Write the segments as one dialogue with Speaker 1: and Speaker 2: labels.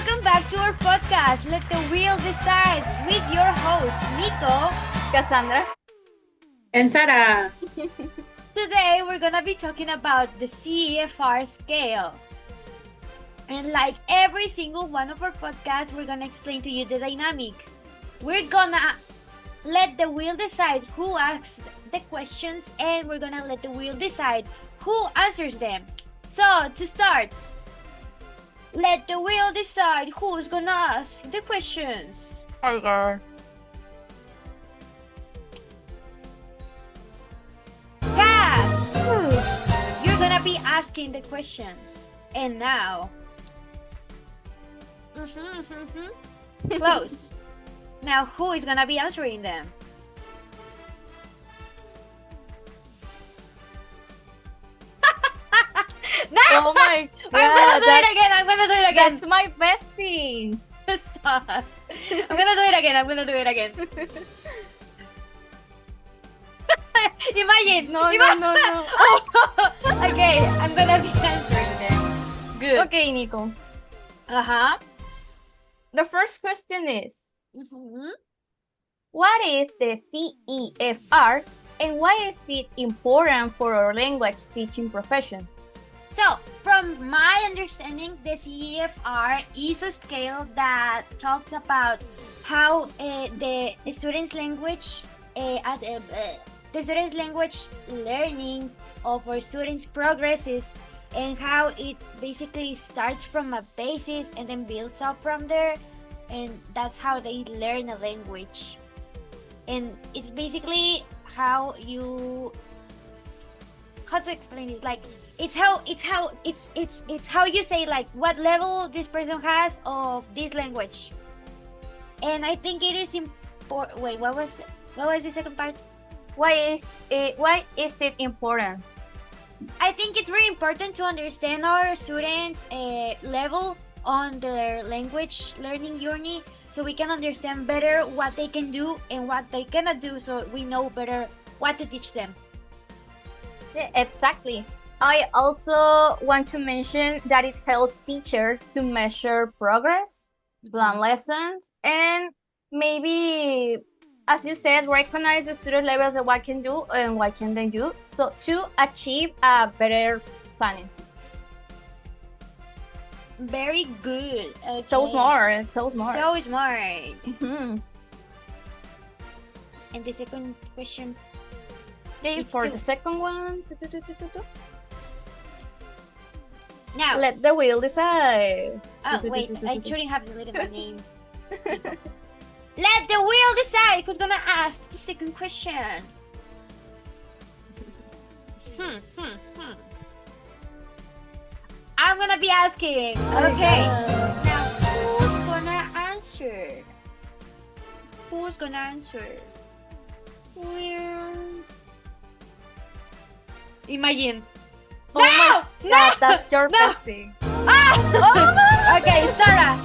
Speaker 1: welcome back to our podcast, Let the Wheel Decide, with your host, Nico.
Speaker 2: Cassandra.
Speaker 3: And Sarah.
Speaker 1: Today, we're gonna be talking about the CEFR scale. And like every single one of our podcasts, we're gonna explain to you the dynamic. We're gonna let the wheel decide who asks the questions, and we're gonna let the wheel decide who answers them. So, to start, let the wheel decide who's gonna ask the questions.
Speaker 2: Okay.
Speaker 1: Cass, you're gonna be asking the questions. And now, close. Now, who is gonna be answering them?
Speaker 2: Oh my god.
Speaker 1: I'm gonna do it again. I'm gonna do it again.
Speaker 2: That's my bestie.
Speaker 1: Stop. I'm gonna do it again. I'm gonna do it again. Imagine.
Speaker 2: No.
Speaker 1: Okay, I'm gonna be answering them. Good.
Speaker 2: Okay, Nico.
Speaker 1: Uh-huh.
Speaker 2: The first question is, what is the CEFR and why is it important for our language teaching profession?
Speaker 1: So, from my understanding, the CEFR is a scale that talks about how the student's language, the student's language learning of our students progresses, and how it basically starts from a basis and then builds up from there, and that's how they learn a language. And it's basically how to explain it, like it's how you say like what level this person has of this language. And I think it is important. Wait, what was the second part?
Speaker 2: Why is it important?
Speaker 1: I think it's very important to understand our students' level on their language learning journey, so we can understand better what they can do and what they cannot do, so we know better what to teach them.
Speaker 2: Yeah, exactly. I also want to mention that it helps teachers to measure progress, plan lessons, and maybe, as you said, recognize the student levels of what can do and what can they do, so to achieve a better planning.
Speaker 1: Very good. Okay.
Speaker 2: So smart.
Speaker 1: So smart.
Speaker 2: Mm-hmm.
Speaker 1: And the second question.
Speaker 2: Okay,
Speaker 1: It's
Speaker 2: for
Speaker 1: the-
Speaker 2: the second one,
Speaker 1: Now.
Speaker 2: let the wheel decide.
Speaker 1: Oh wait, I shouldn't have deleted my name. Let the wheel decide who's gonna ask the second question. I'm gonna be asking. Okay. Now who's gonna answer? Who's gonna answer? Well, imagine.
Speaker 2: Oh my God, that's your bestie.
Speaker 1: Ah! Okay, Sarah.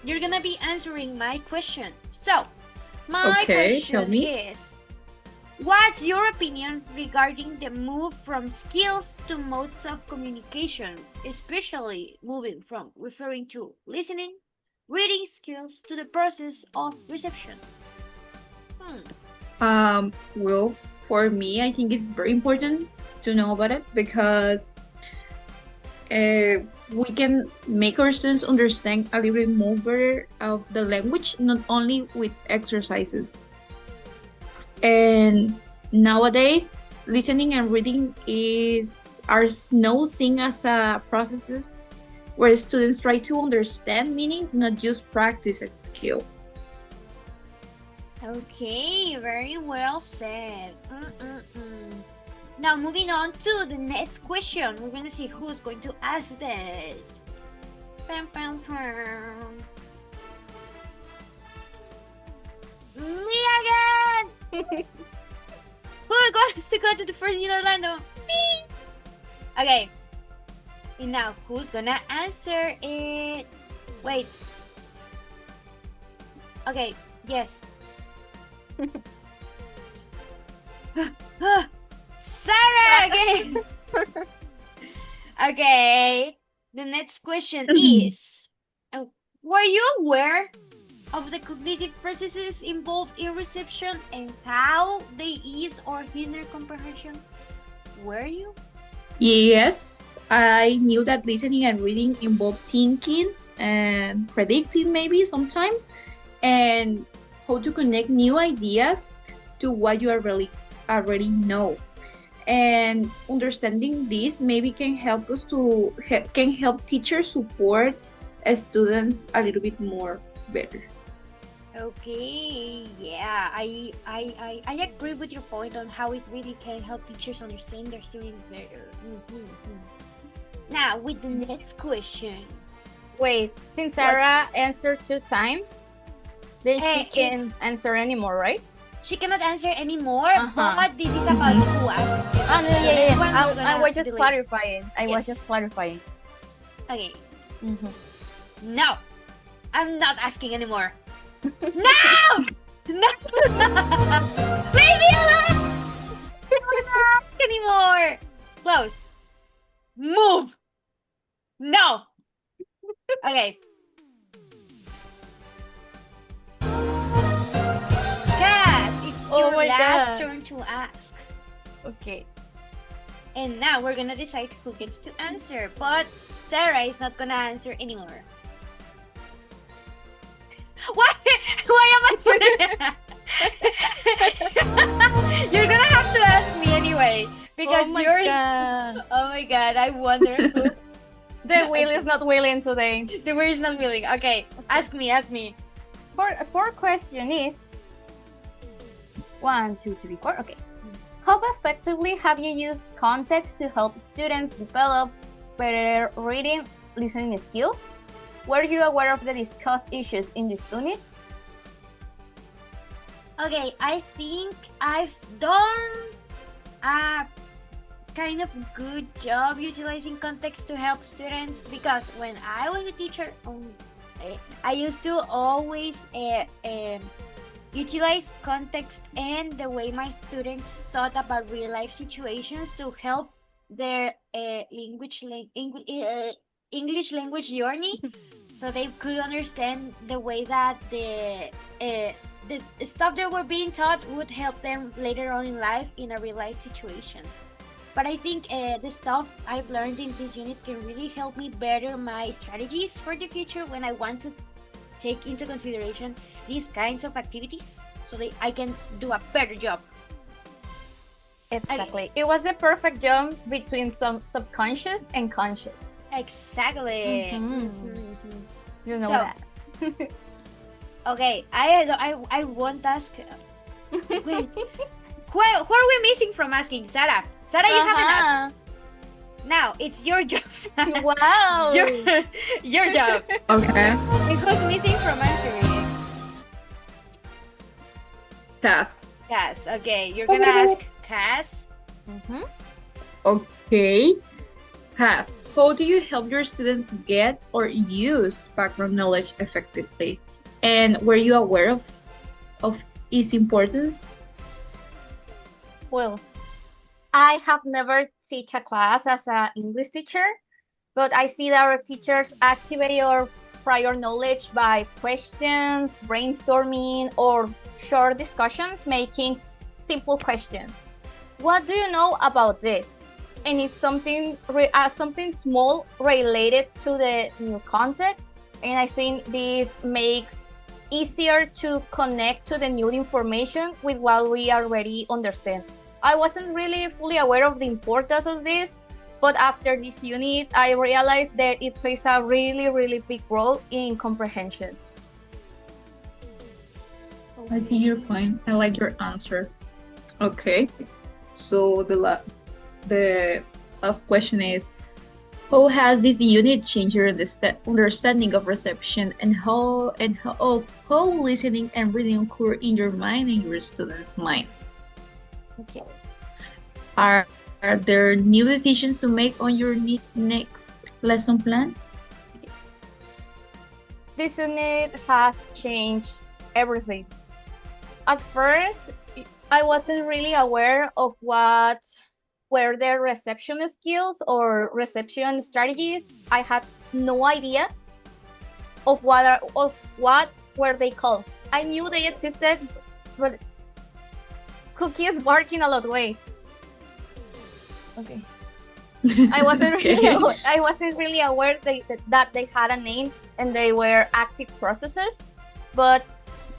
Speaker 1: You're gonna be answering my question. So, my
Speaker 3: Okay, tell
Speaker 1: question
Speaker 3: me.
Speaker 1: is, what's your opinion regarding the move from skills to modes of communication, especially moving from referring to listening, reading skills to the process of reception?
Speaker 3: Well, for me, I think it's very important to know about it because we can make our students understand a little bit more better of the language, not only with exercises. And nowadays, listening and reading are now seen as processes where students try to understand meaning, not just practice a skill.
Speaker 1: Okay, very well said. Now, moving on to the next question. We're gonna see who's going to ask that. Pam, pam, pam. Me again! Who wants to go to the first in Orlando? Me! Okay. And now, who's gonna answer it? Wait. Okay, yes. Sarah again! Okay. The next question is, Were you aware of the cognitive processes involved in reception and how they ease or hinder comprehension? Were you?
Speaker 3: Yes, I knew that listening and reading involve thinking and predicting maybe sometimes, and how to connect new ideas to what you already know. And understanding this maybe can help us to can help teachers support students a little bit more better.
Speaker 1: Okay, yeah, I agree with your point on how it really can help teachers understand their students better. Now, with the next question.
Speaker 2: Wait, since Sarah answered 2 times, then she can answer anymore, right?
Speaker 1: She cannot answer anymore,
Speaker 2: Uh-huh.
Speaker 1: but this is about who asks.
Speaker 2: Oh, no,
Speaker 1: So
Speaker 2: yeah.
Speaker 1: this one we're
Speaker 2: I
Speaker 1: gonna
Speaker 2: was just
Speaker 1: delete.
Speaker 2: clarifying. I was
Speaker 1: Yes.
Speaker 2: just clarifying.
Speaker 1: Okay,
Speaker 2: Mhm.
Speaker 1: no, I'm not asking anymore. No! No! Leave me alone! I don't ask anymore. Close. Move. No. Okay. Cass, it's
Speaker 2: Oh
Speaker 1: your
Speaker 2: my
Speaker 1: last
Speaker 2: God.
Speaker 1: turn to ask.
Speaker 2: Okay.
Speaker 1: And now we're gonna decide who gets to answer. But Sarah is not gonna answer anymore. Why? Why am I putting You're gonna have to ask me anyway because
Speaker 2: Oh my
Speaker 1: yours.
Speaker 2: God.
Speaker 1: Oh my god! I wonder who.
Speaker 2: The wheel is not willing today.
Speaker 1: The word is not willing. Okay, ask me. Ask me.
Speaker 2: Fourth question is 1, 2, 3, 4. Okay. How effectively have you used context to help students develop better reading, listening skills? Were you aware of the discussed issues in this unit?
Speaker 1: Okay, I think I've done a kind of good job utilizing context to help students because when I was a teacher, I used to always utilize context and the way my students thought about real life situations to help their English language journey so they could understand the way that the stuff that were being taught would help them later on in life in a real life situation. But I think the stuff I've learned in this unit can really help me better my strategies for the future when I want to take into consideration these kinds of activities so that I can do a better job.
Speaker 2: Exactly. It was the perfect jump between some subconscious and conscious.
Speaker 1: Exactly.
Speaker 2: Mhm. You know
Speaker 1: So-
Speaker 2: that.
Speaker 1: Okay, I won't ask. Wait, who are we missing from asking? Sarah, you haven't asked. Now it's your job. Sarah.
Speaker 2: Wow.
Speaker 1: your job.
Speaker 3: Okay.
Speaker 1: And who's missing from answering?
Speaker 3: Cass.
Speaker 1: Cass. Okay, you're gonna ask Cass.
Speaker 2: Mhm.
Speaker 3: Okay. Cass, how do you help your students get or use background knowledge effectively? And were you aware of its importance?
Speaker 2: Well, I have never teach a class as an English teacher, but I see that our teachers activate your prior knowledge by questions, brainstorming, or short discussions, making simple questions. What do you know about this? And it's something something small related to the new content, and I think this makes easier to connect to the new information with what we already understand. I wasn't really fully aware of the importance of this, but after this unit, I realized that it plays a really, really big role in comprehension.
Speaker 3: I see your point. I like your answer. Okay. So the last question is, how has this unit changed your understanding of reception and how listening and reading occur in your mind and your students' minds?
Speaker 2: Okay.
Speaker 3: Are there new decisions to make on your next lesson plan?
Speaker 2: This unit has changed everything. At first, I wasn't really aware of what were their reception skills or reception strategies. I had no idea of what were they called. I knew they existed, but cookies barking a lot. Wait. Okay. I wasn't really aware that they had a name and they were active processes, but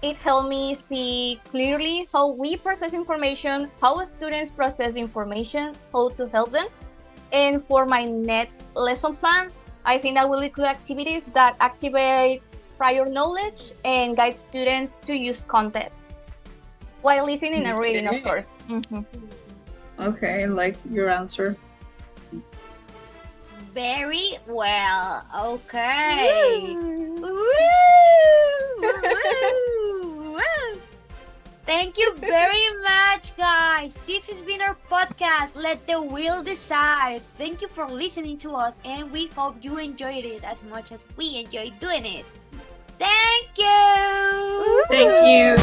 Speaker 2: it helped me see clearly how we process information, how students process information, how to help them. And for my next lesson plans, I think I will include activities that activate prior knowledge and guide students to use context while listening and reading, of course.
Speaker 3: Okay, I like your answer.
Speaker 1: Very well. Okay. Woo! Woo! Thank you very much, guys. This has been our podcast, Let the Wheel Decide. Thank you for listening to us, and we hope you enjoyed it as much as we enjoyed doing it. Thank you.
Speaker 3: Thank you.